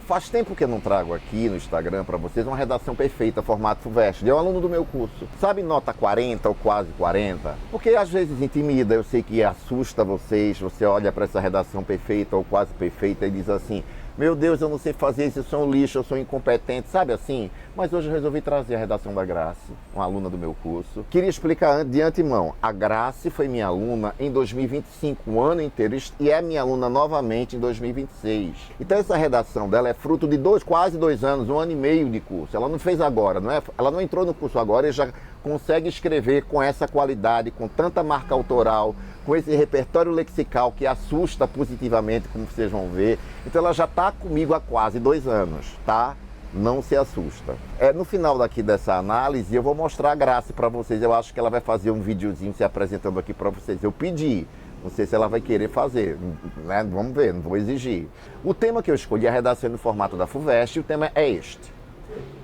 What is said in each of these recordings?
Faz tempo que eu não trago aqui no Instagram para vocês uma redação perfeita, formato FUVEST. É um aluno do meu curso. Sabe nota 40 ou quase 40? Porque às vezes intimida, eu sei que assusta vocês, você olha para essa redação perfeita ou quase perfeita e diz assim: meu Deus, eu não sei fazer isso, eu sou um lixo, eu sou incompetente, sabe assim? Mas hoje eu resolvi trazer a redação da Grace, uma aluna do meu curso. Queria explicar de antemão, a Grace foi minha aluna em 2025, um ano inteiro, e é minha aluna novamente em 2026. Então essa redação dela é fruto de quase 2 anos, 1 ano e meio de curso. Ela não fez agora, ela não entrou no curso agora e já consegue escrever com essa qualidade, com tanta marca autoral, com esse repertório lexical que assusta positivamente, como vocês vão ver. Então ela já está comigo há quase 2 anos, tá? Não se assusta. No final daqui dessa análise eu vou mostrar a Grace para vocês. Eu acho que ela vai fazer um videozinho se apresentando aqui para vocês. Eu pedi, não sei se ela vai querer fazer, né? Vamos ver, não vou exigir. O tema que eu escolhi é a redação no formato da FUVEST e o tema é este: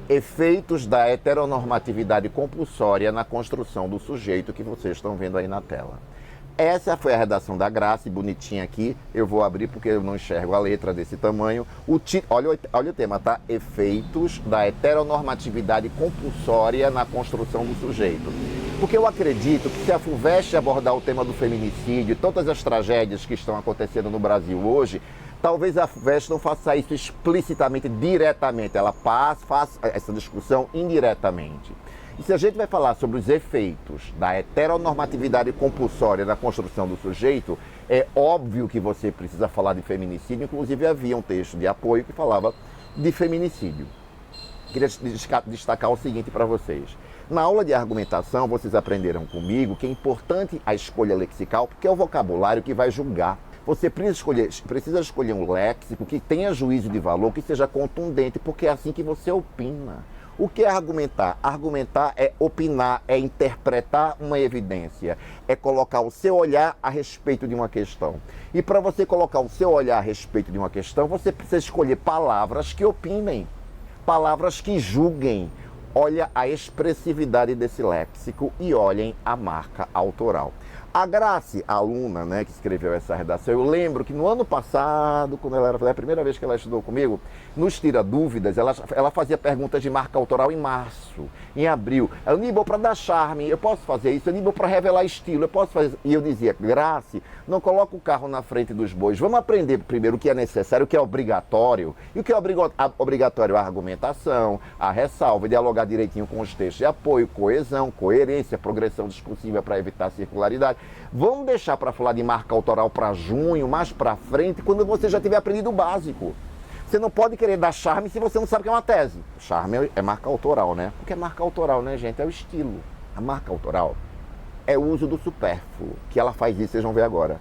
efeitos da heteronormatividade compulsória na construção do sujeito, que vocês estão vendo aí na tela. Essa foi a redação da Grace, bonitinha aqui. Eu vou abrir porque eu não enxergo a letra desse tamanho. Olha o tema, tá? Efeitos da heteronormatividade compulsória na construção do sujeito. Porque eu acredito que se a FUVEST abordar o tema do feminicídio e todas as tragédias que estão acontecendo no Brasil hoje, talvez a FUVEST não faça isso explicitamente, diretamente. Ela faça essa discussão indiretamente. E se a gente vai falar sobre os efeitos da heteronormatividade compulsória na construção do sujeito, é óbvio que você precisa falar de feminicídio. Inclusive havia um texto de apoio que falava de feminicídio. Queria destacar o seguinte para vocês. Na aula de argumentação, vocês aprenderam comigo que é importante a escolha lexical, porque é o vocabulário que vai julgar. Você precisa escolher um léxico que tenha juízo de valor, que seja contundente, porque é assim que você opina. O que é argumentar? Argumentar é opinar, é interpretar uma evidência, é colocar o seu olhar a respeito de uma questão. E para você colocar o seu olhar a respeito de uma questão, você precisa escolher palavras que opinem, palavras que julguem. Olha a expressividade desse léxico e olhem a marca autoral. A Grace, a aluna, né, que escreveu essa redação, eu lembro que no ano passado, quando ela era a primeira vez que ela estudou comigo, nos Tira Dúvidas, ela fazia perguntas de marca autoral em março, em abril. Ela, Aníbal, para dar charme, eu posso fazer isso? Aníbal, para revelar estilo, eu posso fazer isso? E eu dizia: Grace, não coloca o carro na frente dos bois. Vamos aprender primeiro o que é necessário, o que é obrigatório. E o que é obrigatório? A argumentação, a ressalva, dialogar direitinho com os textos de apoio, coesão, coerência, progressão discursiva para evitar circularidade. Vamos deixar para falar de marca autoral para junho, mais para frente, quando você já tiver aprendido o básico. Você não pode querer dar charme se você não sabe o que é uma tese. Charme é marca autoral, né? O que é marca autoral, né, gente? É o estilo. A marca autoral é o uso do supérfluo, que ela faz isso, vocês vão ver agora.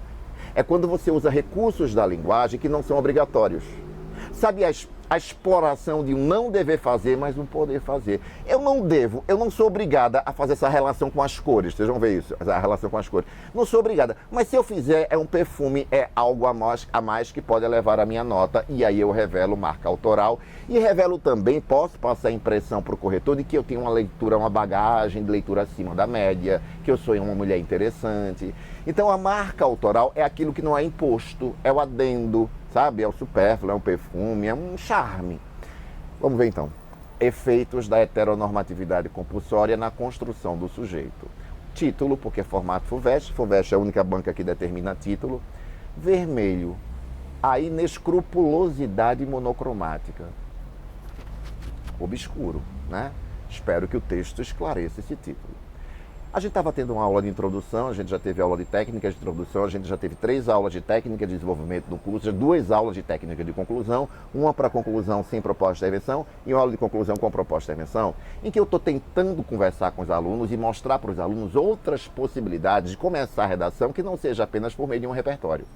É quando você usa recursos da linguagem que não são obrigatórios. Sabe a exploração de um não dever fazer, mas um poder fazer. Eu não sou obrigada a fazer essa relação com as cores. Vocês vão ver isso, a relação com as cores. Não sou obrigada, mas se eu fizer, é um perfume, é algo a mais que pode elevar a minha nota, e aí eu revelo marca autoral. E revelo também, posso passar a impressão para o corretor de que eu tenho uma leitura, uma bagagem de leitura acima da média, que eu sou uma mulher interessante. Então a marca autoral é aquilo que não é imposto, é o adendo, sabe? É o supérfluo, é um perfume, é um charme. Vamos ver então. Efeitos da heteronormatividade compulsória na construção do sujeito. Título, porque é formato FUVEST. FUVEST é a única banca que determina título. Vermelho, a inescrupulosidade monocromática. Obscuro, né? Espero que o texto esclareça esse título. A gente estava tendo uma aula de introdução, a gente já teve aula de técnicas de introdução, a gente já teve 3 aulas de técnica de desenvolvimento do curso, 2 aulas de técnica de conclusão, uma para conclusão sem proposta de intervenção e uma aula de conclusão com proposta de intervenção, em que eu estou tentando conversar com os alunos e mostrar para os alunos outras possibilidades de começar a redação que não seja apenas por meio de um repertório.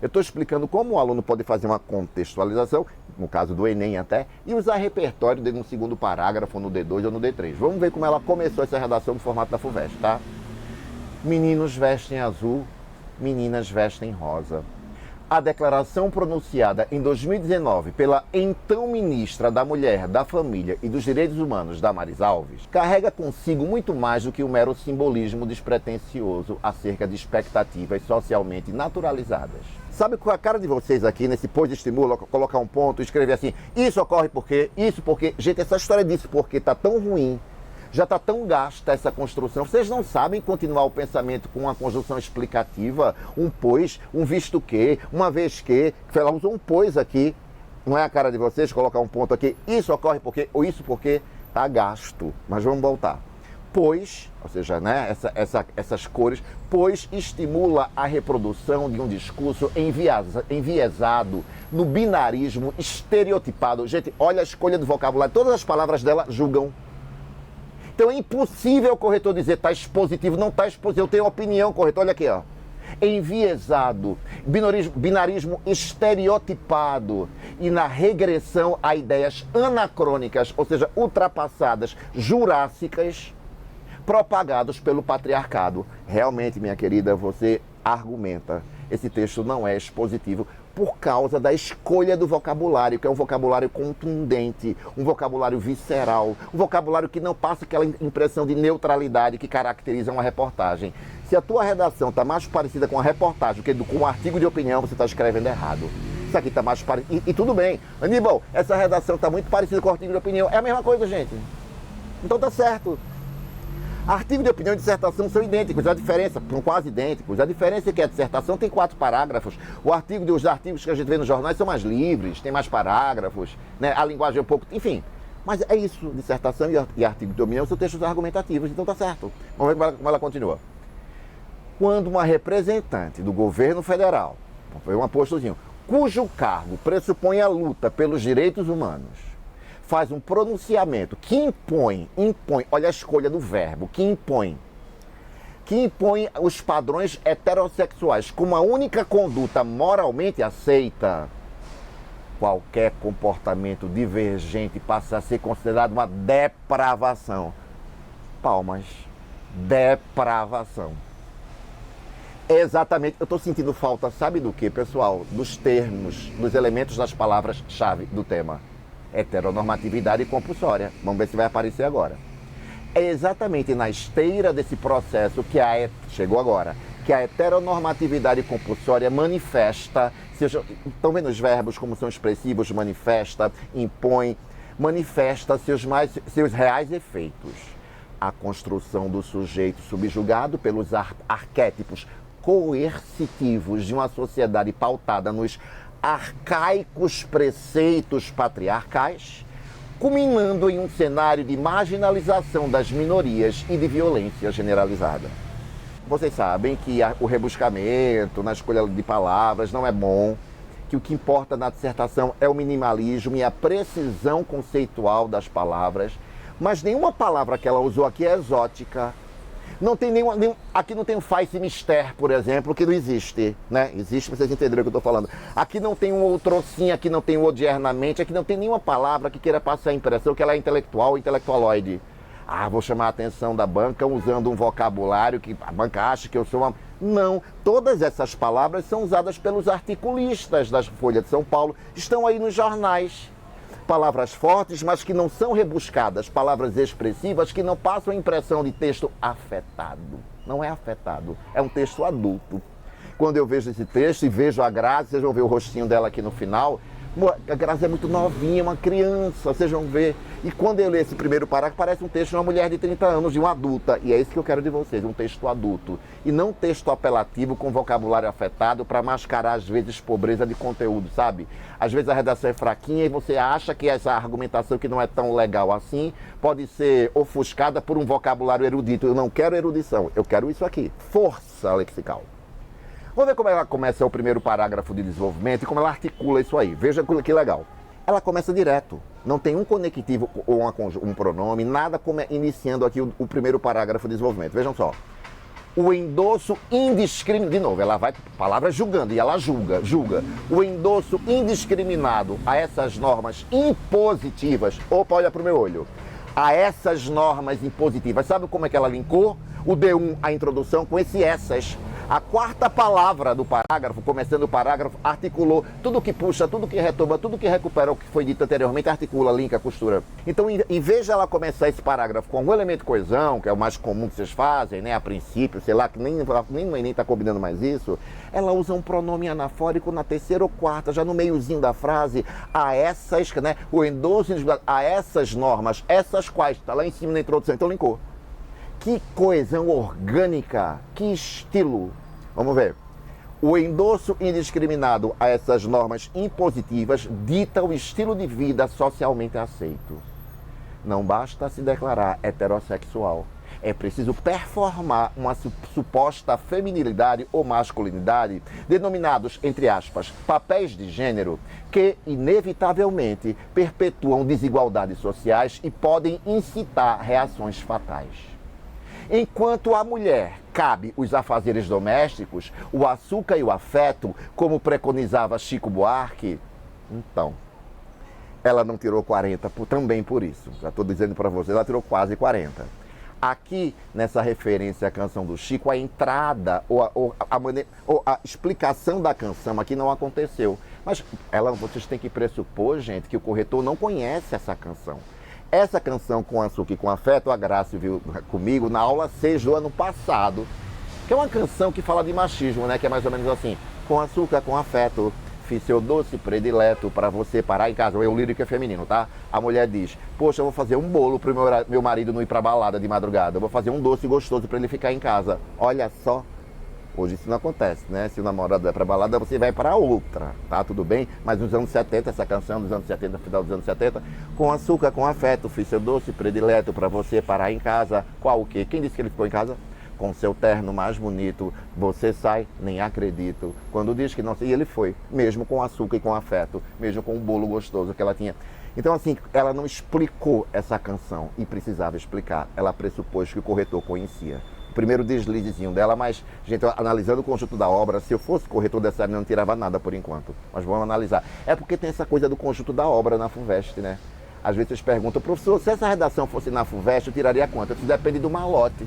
Eu estou explicando como o aluno pode fazer uma contextualização, no caso do Enem até, e usar repertório no segundo parágrafo, no D2 ou no D3. Vamos ver como ela começou essa redação no formato da FUVEST, tá? Meninos vestem azul, meninas vestem rosa. A declaração pronunciada em 2019 pela então ministra da Mulher, da Família e dos Direitos Humanos, Damares Alves, carrega consigo muito mais do que um mero simbolismo despretensioso acerca de expectativas socialmente naturalizadas. Sabe qual é a cara de vocês aqui, nesse pois estimula, colocar um ponto e escrever assim, isso ocorre porque, isso porque... Gente, essa história disso porque tá tão ruim, já tá tão gasta essa construção. Vocês não sabem continuar o pensamento com uma conjunção explicativa, um pois, um visto que, uma vez que ela usou um pois aqui. Não é a cara de vocês colocar um ponto aqui, isso ocorre porque, ou isso porque tá gasto. Mas vamos voltar. Pois, ou seja, né, essas cores, pois estimula a reprodução de um discurso enviesado no binarismo estereotipado. Gente, olha a escolha do vocabulário, todas as palavras dela julgam. Então é impossível o corretor dizer tá expositivo, não tá expositivo, eu tenho opinião, corretor, olha aqui, ó. Enviesado, binarismo estereotipado e na regressão a ideias anacrônicas, ou seja, ultrapassadas, jurássicas, propagados pelo patriarcado. Realmente, minha querida, você argumenta. Esse texto não é expositivo por causa da escolha do vocabulário, que é um vocabulário contundente, um vocabulário visceral, um vocabulário que não passa aquela impressão de neutralidade que caracteriza uma reportagem. Se a tua redação está mais parecida com a reportagem do que com um artigo de opinião, você está escrevendo errado. Isso aqui está mais parecido. E tudo bem. Aníbal, essa redação está muito parecida com o artigo de opinião. É a mesma coisa, gente. Então tá certo. Artigo de opinião e dissertação são idênticos, a diferença, são quase idênticos. A diferença é que a dissertação tem 4 parágrafos, os artigos que a gente vê nos jornais são mais livres, tem mais parágrafos, né? A linguagem é um pouco... Enfim, mas é isso, dissertação e artigo de opinião são textos argumentativos, então tá certo. Vamos ver como ela continua. Quando uma representante do governo federal, foi um apostozinho, cujo cargo pressupõe a luta pelos direitos humanos, faz um pronunciamento que impõe, olha a escolha do verbo, que impõe os padrões heterossexuais como a única conduta moralmente aceita, qualquer comportamento divergente passa a ser considerado uma depravação. Palmas. Depravação. Exatamente, eu estou sentindo falta, sabe do que, pessoal? Dos termos, dos elementos das palavras-chave do tema. Heteronormatividade compulsória. Vamos ver se vai aparecer agora. É exatamente na esteira desse processo que chegou agora, que a heteronormatividade compulsória manifesta, estão vendo os verbos como são expressivos, manifesta, impõe, manifesta seus reais efeitos. A construção do sujeito subjugado pelos arquétipos coercitivos de uma sociedade pautada nos arcaicos preceitos patriarcais, culminando em um cenário de marginalização das minorias e de violência generalizada. Vocês sabem que o rebuscamento na escolha de palavras não é bom, que o que importa na dissertação é o minimalismo e a precisão conceitual das palavras, mas nenhuma palavra que ela usou aqui é exótica. Não tem aqui não tem um faz mister, por exemplo, que não existe, né? Existe, vocês entenderam o que eu estou falando. Aqui não tem um outro sim, aqui não tem um odiernamente, aqui não tem nenhuma palavra que queira passar a impressão que ela é intelectual ou intelectualoide. Ah, vou chamar a atenção da banca usando um vocabulário que a banca acha que eu sou uma... Não, todas essas palavras são usadas pelos articulistas da Folha de São Paulo, estão aí nos jornais. Palavras fortes, mas que não são rebuscadas, palavras expressivas que não passam a impressão de texto afetado. Não é afetado, é um texto adulto. Quando eu vejo esse texto e vejo a Grazi, vocês vão ver o rostinho dela aqui no final, a Grazi é muito novinha, uma criança, vocês vão ver. E quando eu leio esse primeiro parágrafo, parece um texto de uma mulher de 30 anos, de uma adulta. E é isso que eu quero de vocês, um texto adulto. E não um texto apelativo com vocabulário afetado para mascarar, às vezes, pobreza de conteúdo, sabe? Às vezes a redação é fraquinha e você acha que essa argumentação que não é tão legal assim pode ser ofuscada por um vocabulário erudito. Eu não quero erudição, eu quero isso aqui, força lexical. Vamos ver como ela começa o primeiro parágrafo de desenvolvimento e como ela articula isso aí. Veja que legal. Ela começa direto. Não tem um conectivo ou um pronome, nada como iniciando aqui o primeiro parágrafo de desenvolvimento. Vejam só. O endosso indiscriminado... De novo, ela vai... Palavra julgando, e ela julga. O endosso indiscriminado a essas normas impositivas... Opa, olha para o meu olho. A essas normas impositivas. Sabe como é que ela linkou? O D1, a introdução, com esse essas... A quarta palavra do parágrafo, começando o parágrafo, articulou tudo que puxa, tudo que retoma, tudo que recupera o que foi dito anteriormente, articula, linka, costura. Então, em vez de ela começar esse parágrafo com algum elemento coesão, que é o mais comum que vocês fazem, né, a princípio, sei lá, que nem o Enem está combinando mais isso, ela usa um pronome anafórico na terceira ou quarta, já no meiozinho da frase, a essas, né, o endosso a essas normas, essas quais, está lá em cima na introdução, então linkou. Que coesão orgânica, que estilo. Vamos ver. O endosso indiscriminado a essas normas impositivas dita o estilo de vida socialmente aceito. Não basta se declarar heterossexual. É preciso performar uma suposta feminilidade ou masculinidade, denominados, entre aspas, papéis de gênero, que, inevitavelmente, perpetuam desigualdades sociais e podem incitar reações fatais. Enquanto a mulher cabe os afazeres domésticos, o açúcar e o afeto, como preconizava Chico Buarque, então, ela não tirou 40 também por isso. Já estou dizendo para você, ela tirou quase 40. Aqui, nessa referência à canção do Chico, a entrada ou a explicação da canção aqui não aconteceu. Mas vocês têm que pressupor, gente, que o corretor não conhece essa canção. Essa canção, Com Açúcar e Com Afeto, a Graça viu comigo na aula 6 do ano passado, que é uma canção que fala de machismo, né? Que é mais ou menos assim: com açúcar, com afeto, fiz seu doce predileto para você parar em casa. O lírico é feminino, tá? A mulher diz: poxa, eu vou fazer um bolo pro meu marido não ir pra balada de madrugada. Eu vou fazer um doce gostoso para ele ficar em casa. Olha só. Hoje isso não acontece, né? Se o namorado vai pra balada, você vai para outra, tá? Tudo bem? Mas nos anos 70, essa canção dos anos 70, final dos anos 70, com açúcar, com afeto, fiz seu doce predileto para você parar em casa. Qual o quê? Quem disse que ele ficou em casa? Com seu terno mais bonito, você sai, nem acredito. Quando diz que não sei, e ele foi, mesmo com açúcar e com afeto, mesmo com o bolo gostoso que ela tinha. Então, assim, ela não explicou essa canção e precisava explicar. Ela pressupôs que o corretor conhecia. O primeiro deslizezinho dela, mas, gente, analisando o conjunto da obra, se eu fosse corretor dessa área, não tirava nada por enquanto. Mas vamos analisar. É porque tem essa coisa do conjunto da obra na FUVEST, né? Às vezes vocês perguntam: professor, se essa redação fosse na FUVEST, eu tiraria quanto? Isso depende do malote.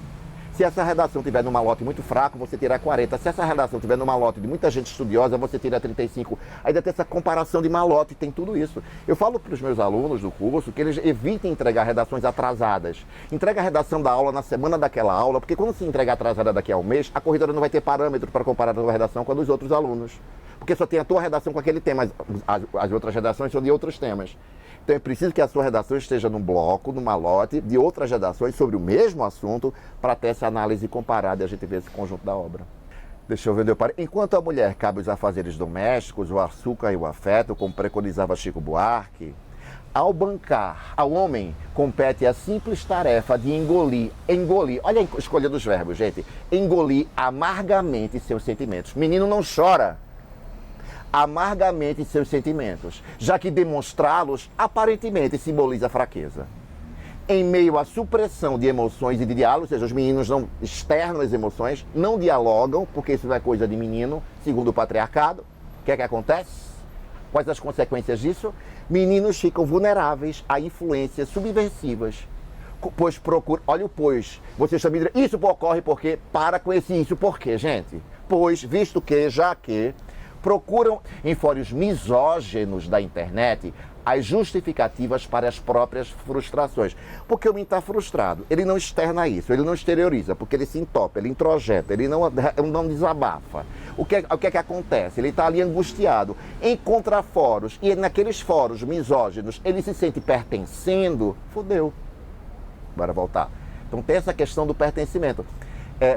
Se essa redação tiver num malote muito fraco, você tira 40. Se essa redação tiver num malote de muita gente estudiosa, você tira 35. Ainda tem essa comparação de malote, tem tudo isso. Eu falo para os meus alunos do curso que eles evitem entregar redações atrasadas. Entrega a redação da aula na semana daquela aula, porque quando se entregar atrasada daqui a um mês, a corredora não vai ter parâmetro para comparar a tua redação com a dos outros alunos. Porque só tem a tua redação com aquele tema, as outras redações são de outros temas. Então é preciso que a sua redação esteja num bloco, num malote de outras redações sobre o mesmo assunto, para ter essa análise comparada e a gente ver esse conjunto da obra. Deixa eu ver onde eu parei. Enquanto a mulher cabe os afazeres domésticos, o açúcar e o afeto, como preconizava Chico Buarque, ao homem compete a simples tarefa de engolir, olha a escolha dos verbos, gente, engolir amargamente seus sentimentos. Menino não chora amargamente seus sentimentos, já que demonstrá-los aparentemente simboliza fraqueza. Em meio à supressão de emoções e de diálogo, ou seja, os meninos não externam as emoções, não dialogam, porque isso não é coisa de menino, segundo o patriarcado. O que é que acontece? Quais as consequências disso? Meninos ficam vulneráveis a influências subversivas, pois procuram, olha o pois, vocês também dirão, isso ocorre porque, para com esse isso, por quê, gente? Pois, visto que, já que, procuram em fóruns misóginos da internet as justificativas para as próprias frustrações. Porque o menino está frustrado, ele não externa isso, ele não exterioriza, porque ele se entope, ele introjeta, ele não desabafa. O que é que acontece? Ele está ali angustiado, encontra fóruns, e naqueles fóruns misóginos ele se sente pertencendo, fodeu. Bora voltar. Então tem essa questão do pertencimento.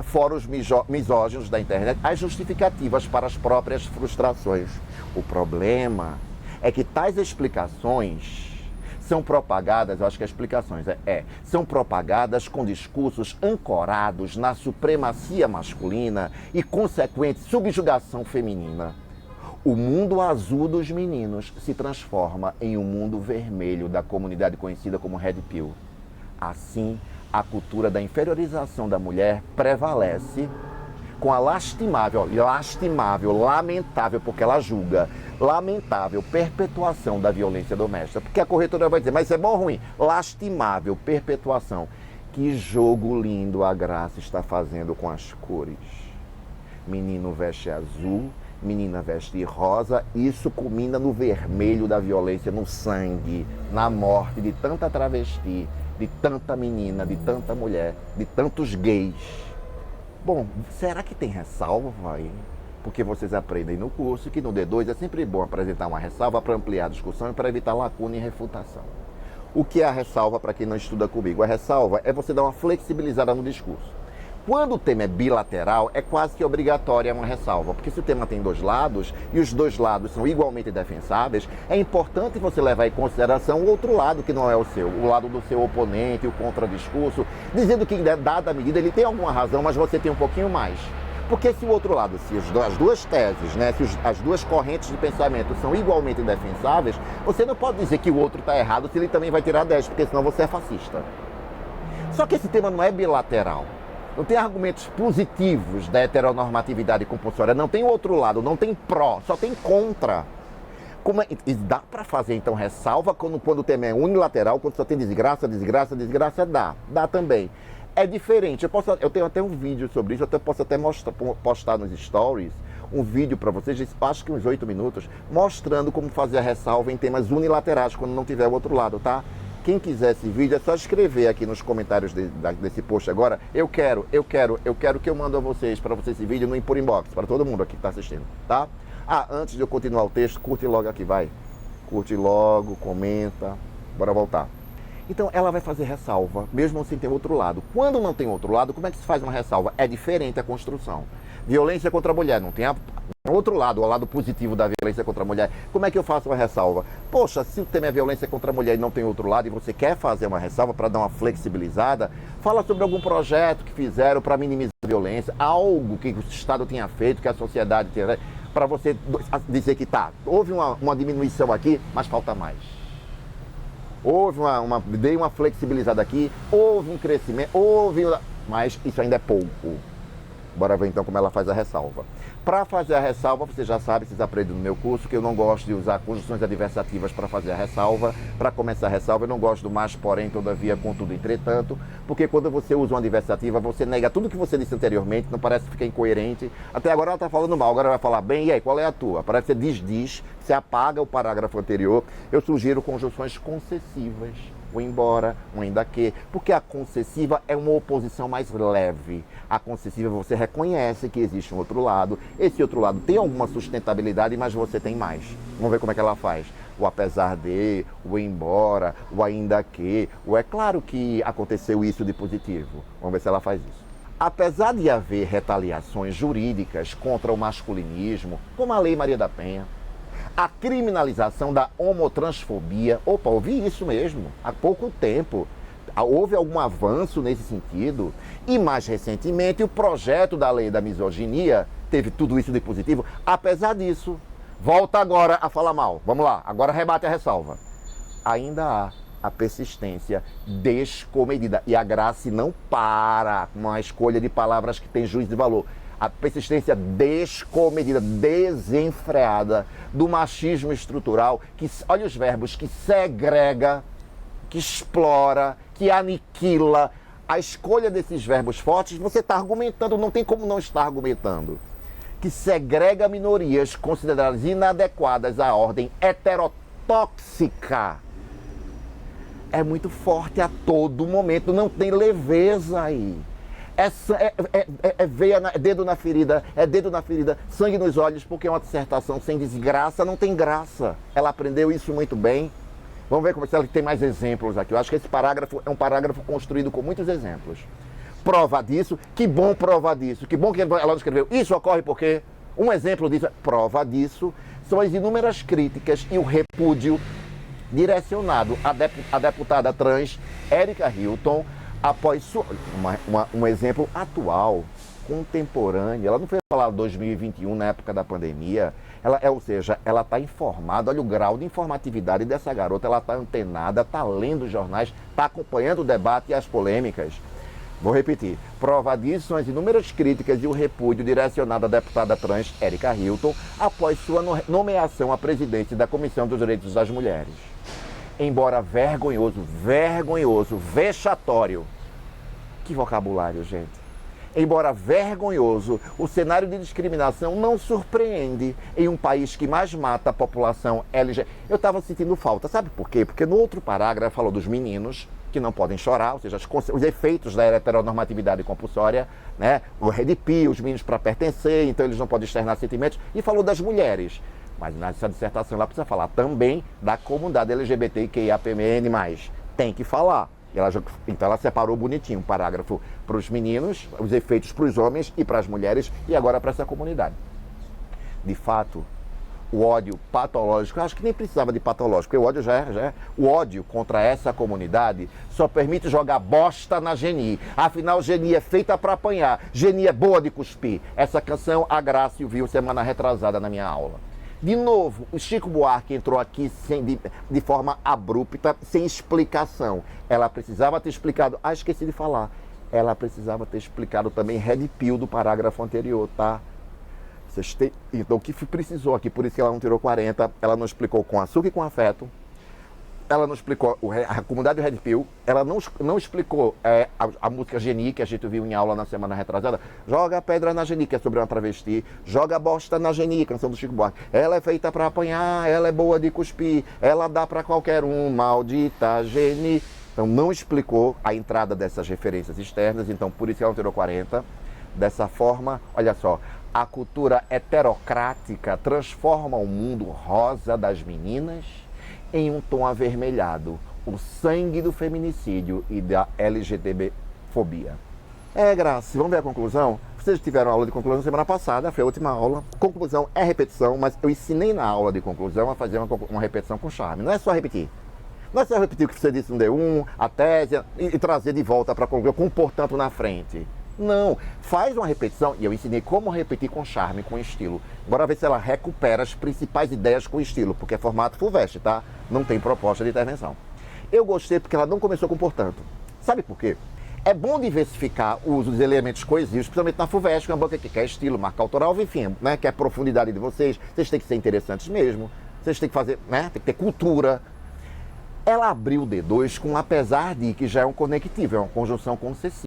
Fóruns misóginos da internet, as justificativas para as próprias frustrações. O problema é que tais explicações são propagadas, eu acho que as explicações são propagadas com discursos ancorados na supremacia masculina e consequente subjugação feminina. O mundo azul dos meninos se transforma em um mundo vermelho da comunidade conhecida como Red Pill. Assim, a cultura da inferiorização da mulher prevalece com a lastimável, lamentável, porque ela julga, lamentável perpetuação da violência doméstica. Porque a corretora vai dizer, mas isso é bom ou ruim? Lastimável perpetuação. Que jogo lindo a Graça está fazendo com as cores. Menino veste azul, menina veste rosa, isso culmina no vermelho da violência, no sangue, na morte de tanta travesti, de tanta menina, de tanta mulher, de tantos gays. Bom, será que tem ressalva aí? Porque vocês aprendem no curso que no D2 é sempre bom apresentar uma ressalva para ampliar a discussão e para evitar lacuna e refutação. O que é a ressalva para quem não estuda comigo? A ressalva é você dar uma flexibilizada no discurso. Quando o tema é bilateral, é quase que obrigatória uma ressalva, porque se o tema tem dois lados e os dois lados são igualmente defensáveis, é importante você levar em consideração o outro lado que não é o seu, o lado do seu oponente, o contradiscurso, dizendo que, dada a medida, ele tem alguma razão, mas você tem um pouquinho mais. Porque se o outro lado, se as duas teses, né, se as duas correntes de pensamento são igualmente defensáveis, você não pode dizer que o outro está errado se ele também vai tirar 10, porque senão você é fascista. Só que esse tema não é bilateral. Não tem argumentos positivos da heteronormatividade compulsória, não tem outro lado, não tem pró, só tem contra. E dá para fazer, então, ressalva quando o tema é unilateral, quando só tem desgraça, dá também. É diferente, eu tenho até um vídeo sobre isso, eu posso até postar nos stories um vídeo para vocês, acho que uns 8 minutos, mostrando como fazer a ressalva em temas unilaterais, quando não tiver o outro lado, tá? Quem quiser esse vídeo é só escrever aqui nos comentários desse post agora, eu quero que eu mando a vocês, para vocês esse vídeo por inbox, para todo mundo aqui que está assistindo, tá? Ah, antes de eu continuar o texto, curte logo aqui, vai. Curte logo, comenta, bora voltar. Então ela vai fazer ressalva, mesmo sem ter outro lado. Quando não tem outro lado, como é que se faz uma ressalva? É diferente a construção. Violência contra a mulher, não tem outro lado, o lado positivo da violência contra a mulher. Como é que eu faço uma ressalva? Poxa, se o tema é violência contra a mulher e não tem outro lado, e você quer fazer uma ressalva para dar uma flexibilizada, fala sobre algum projeto que fizeram para minimizar a violência, algo que o Estado tenha feito, que a sociedade tenha, para você dizer que houve uma diminuição aqui, mas falta mais. Houve dei uma flexibilizada aqui, houve um crescimento, mas isso ainda é pouco. Bora ver então como ela faz a ressalva. Para fazer a ressalva, você já sabe, vocês aprendem no meu curso, que eu não gosto de usar conjunções adversativas para fazer a ressalva. Para começar a ressalva, eu não gosto do mas, porém, todavia, contudo, entretanto, porque quando você usa uma adversativa, você nega tudo que você disse anteriormente, não parece ficar incoerente. Até agora ela está falando mal, agora ela vai falar bem, e aí, qual é a tua? Parece que você diz, você apaga o parágrafo anterior. Eu sugiro conjunções concessivas. O embora, o ainda que, porque a concessiva é uma oposição mais leve. A concessiva você reconhece que existe um outro lado, esse outro lado tem alguma sustentabilidade, mas você tem mais. Vamos ver como é que ela faz. O apesar de, o embora, o ainda que, o é claro que aconteceu isso de positivo. Vamos ver se ela faz isso. Apesar de haver retaliações jurídicas contra o masculinismo, como a Lei Maria da Penha, a criminalização da homotransfobia, ouvi isso mesmo, há pouco tempo, houve algum avanço nesse sentido, e mais recentemente o projeto da lei da misoginia teve tudo isso de positivo. Apesar disso, volta agora a falar mal, vamos lá, agora rebate a ressalva. Ainda há a persistência descomedida, e a Grace não para com a escolha de palavras que tem juízo de valor. A persistência descomedida, desenfreada do machismo estrutural, que, olha os verbos, que segrega, que explora, que aniquila. A escolha desses verbos fortes, você está argumentando, não tem como não estar argumentando. Que segrega minorias consideradas inadequadas à ordem heterotóxica. É muito forte a todo momento, não tem leveza aí. É dedo na ferida, sangue nos olhos, porque é uma dissertação sem desgraça, não tem graça. Ela aprendeu isso muito bem. Vamos ver como se ela tem mais exemplos aqui. Eu acho que esse parágrafo é um parágrafo construído com muitos exemplos. Prova disso, que bom prova disso, que bom que ela não escreveu. Isso ocorre porque, um exemplo disso, prova disso, são as inúmeras críticas e o repúdio direcionado à deputada trans Erika Hilton, após um exemplo atual, contemporâneo. Ela não foi falar 2021 na época da pandemia. Ou seja, ela está informada. Olha o grau de informatividade dessa garota. Ela está antenada, está lendo os jornais, está acompanhando o debate e as polêmicas. Vou repetir. Prova disso são as inúmeras críticas e o repúdio direcionado à deputada trans Erika Hilton após sua nomeação à presidente da Comissão dos Direitos das Mulheres. Embora vergonhoso, vexatório. Que vocabulário, gente. embora vergonhoso, o cenário de discriminação não surpreende em um país que mais mata a população LGBT. Eu estava sentindo falta, sabe por quê? Porque no outro parágrafo falou dos meninos que não podem chorar, ou seja, os efeitos da heteronormatividade compulsória, né? O red pill, os meninos para pertencer, então eles não podem externar sentimentos, e falou das mulheres. Mas nessa dissertação ela precisa falar também da comunidade LGBTQIAPN+. Tem que falar. Então ela separou bonitinho um parágrafo para os meninos, os efeitos para os homens e para as mulheres, e agora para essa comunidade. De fato, o ódio patológico, eu acho que nem precisava de patológico, porque o ódio o ódio contra essa comunidade só permite jogar bosta na Geni. Afinal, Geni é feita para apanhar, Geni é boa de cuspir. Essa canção a Grácio viu semana retrasada na minha aula. De novo, o Chico Buarque entrou aqui de forma abrupta, sem explicação. Ela precisava ter explicado, esqueci de falar, ela precisava ter explicado também red pill do parágrafo anterior, tá? Então, o que precisou aqui, por isso que ela não tirou 40, ela não explicou com açúcar e com afeto, ela não explicou a comunidade do red pill, ela não explicou a música Geni, que a gente viu em aula na semana retrasada. Joga pedra na Geni, que é sobre uma travesti. Joga bosta na Geni, canção do Chico Buarque. Ela é feita pra apanhar, ela é boa de cuspir, ela dá pra qualquer um, maldita Geni. Então não explicou a entrada dessas referências externas, então por isso que ela não tirou 40. Dessa forma, olha só, a cultura heterocrática transforma o mundo rosa das meninas em um tom avermelhado, o sangue do feminicídio e da LGBTfobia. Graça, vamos ver a conclusão? Vocês tiveram aula de conclusão semana passada, foi a última aula. Conclusão é repetição, mas eu ensinei na aula de conclusão a fazer uma repetição com charme. Não é só repetir. Não é só repetir o que você disse no D1, a tese, e trazer de volta para a conclusão, com portanto na frente. Não, faz uma repetição, e eu ensinei como repetir com charme, com estilo. Bora ver se ela recupera as principais ideias com estilo, porque é formato FUVEST, tá? Não tem proposta de intervenção. Eu gostei porque ela não começou com portanto. Sabe por quê? É bom diversificar o uso dos elementos coesivos, principalmente na FUVEST, que é uma banca que quer estilo, marca autoral, enfim, né? Quer profundidade de vocês têm que ser interessantes mesmo, vocês têm que fazer, né? Tem que ter cultura. Ela abriu o D2 com apesar de, que já é um conectivo, é uma conjunção concessiva.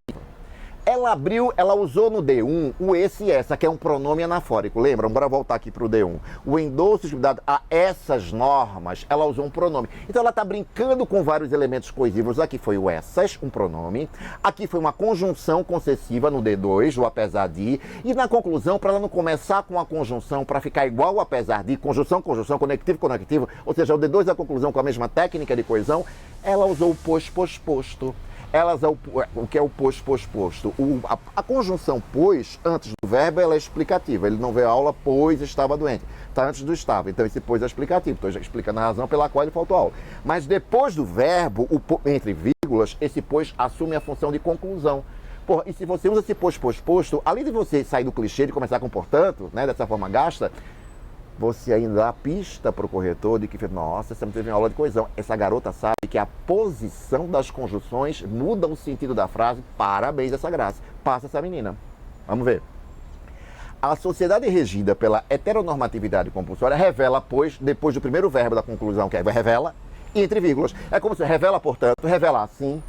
Ela usou no D1 o esse e essa, que é um pronome anafórico, lembra? Bora voltar aqui para o D1. O endosso dado a essas normas, ela usou um pronome. Então ela está brincando com vários elementos coesivos. Aqui foi o essas, um pronome. Aqui foi uma conjunção concessiva no D2, o apesar de. E na conclusão, para ela não começar com a conjunção, para ficar igual o apesar de, conjunção, conectivo, ou seja, o D2 da conclusão com a mesma técnica de coesão, ela usou o posto. O que é o posto? A conjunção pois, antes do verbo, ela é explicativa. Ele não veio à aula, pois estava doente. Está antes do estava. Então esse pois é explicativo. Estou já explicando a razão pela qual ele faltou aula. Mas depois do verbo, entre vírgulas, esse pois assume a função de conclusão. E se você usa esse posto, além de você sair do clichê de começar com portanto, né, dessa forma gasta, você ainda dá a pista para o corretor de que, nossa, você não teve uma aula de coesão. Essa garota sabe que a posição das conjunções muda o sentido da frase. Parabéns essa graça. Passa essa menina. Vamos ver. A sociedade regida pela heteronormatividade compulsória revela, pois, depois do primeiro verbo da conclusão, que é revela, e entre vírgulas. É como se revela, portanto, revelar assim.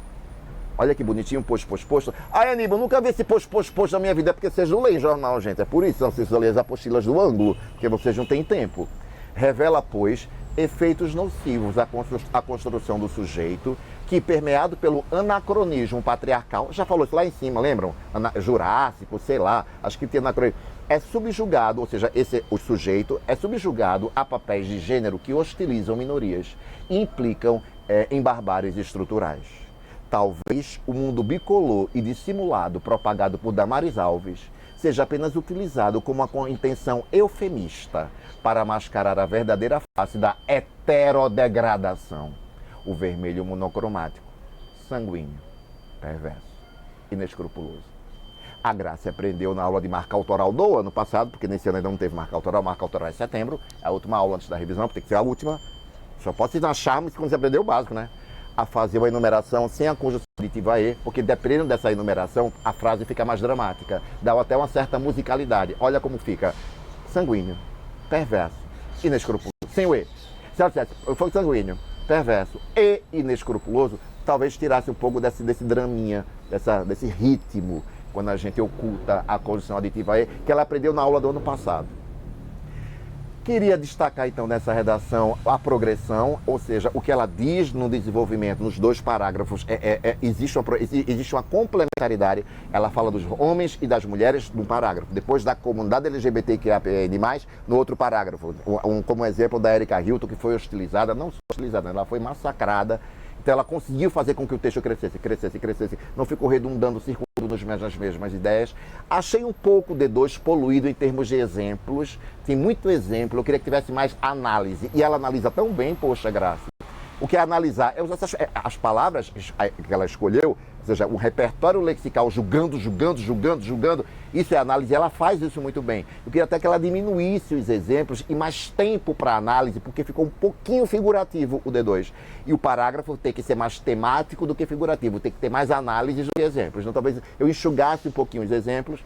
Olha que bonitinho, posto. Ai, Aníbal, nunca vi esse posto na minha vida, porque vocês não leem jornal, gente. É por isso, não precisam ler as apostilas do ângulo, porque vocês não têm tempo. Revela, pois, efeitos nocivos à construção do sujeito, que, permeado pelo anacronismo patriarcal, já falou isso lá em cima, lembram? Jurássico, sei lá, acho que tem anacronismo. É subjugado, ou seja, o sujeito é subjugado a papéis de gênero que hostilizam minorias e implicam em barbáries estruturais. Talvez o mundo bicolor e dissimulado propagado por Damares Alves seja apenas utilizado como uma intenção eufemista para mascarar a verdadeira face da heterodegradação. O vermelho monocromático, sanguíneo, perverso, inescrupuloso. A Graça aprendeu na aula de marca autoral do ano passado, porque nesse ano ainda não teve marca autoral é setembro, é a última aula antes da revisão, tem que ser a última. Só pode se achar quando você aprendeu o básico, né? A fazer uma enumeração sem a conjunção aditiva e, porque dependendo dessa enumeração, a frase fica mais dramática, dá até uma certa musicalidade. Olha como fica: sanguíneo, perverso, inescrupuloso, sem o E. Se ela dissesse, foi sanguíneo, perverso e inescrupuloso, talvez tirasse um pouco desse draminha, desse ritmo quando a gente oculta a condição aditiva E, que ela aprendeu na aula do ano passado. Queria destacar então nessa redação a progressão, ou seja, o que ela diz no desenvolvimento, nos 2 parágrafos, existe uma complementaridade. Ela fala dos homens e das mulheres num parágrafo, depois da comunidade LGBTQIA+, no outro parágrafo, como exemplo da Erika Hilton, que foi hostilizada, não só hostilizada, ela foi massacrada. Então ela conseguiu fazer com que o texto crescesse, não ficou redundando, circulando nas mesmas ideias. Achei um pouco o D2 poluído em termos de exemplos, tem muito exemplo, eu queria que tivesse mais análise, e ela analisa tão bem, poxa, Graça. O que é analisar? É usar as palavras que ela escolheu, ou seja, um repertório lexical julgando, isso é análise, ela faz isso muito bem. Eu queria até que ela diminuísse os exemplos e mais tempo para análise, porque ficou um pouquinho figurativo o D2. E o parágrafo tem que ser mais temático do que figurativo, tem que ter mais análises do que exemplos. Então talvez eu enxugasse um pouquinho os exemplos.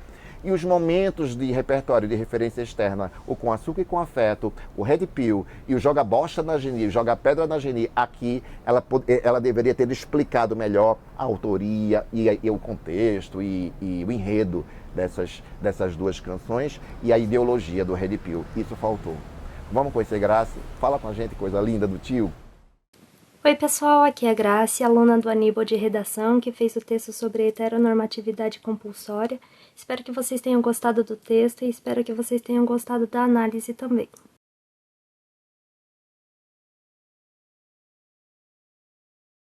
E os momentos de repertório de referência externa, o Com Açúcar e Com Afeto, o Red Pill e o Joga Bosta na Geni, o Joga Pedra na Geni, aqui ela deveria ter explicado melhor a autoria e o contexto e o enredo dessas 2 canções e a ideologia do Red Pill. Isso faltou. Vamos conhecer Graça? Fala com a gente, coisa linda do tio. Oi pessoal, aqui é a Grace, aluna do Aníbal de Redação, que fez o texto sobre heteronormatividade compulsória. Espero que vocês tenham gostado do texto e espero que vocês tenham gostado da análise também.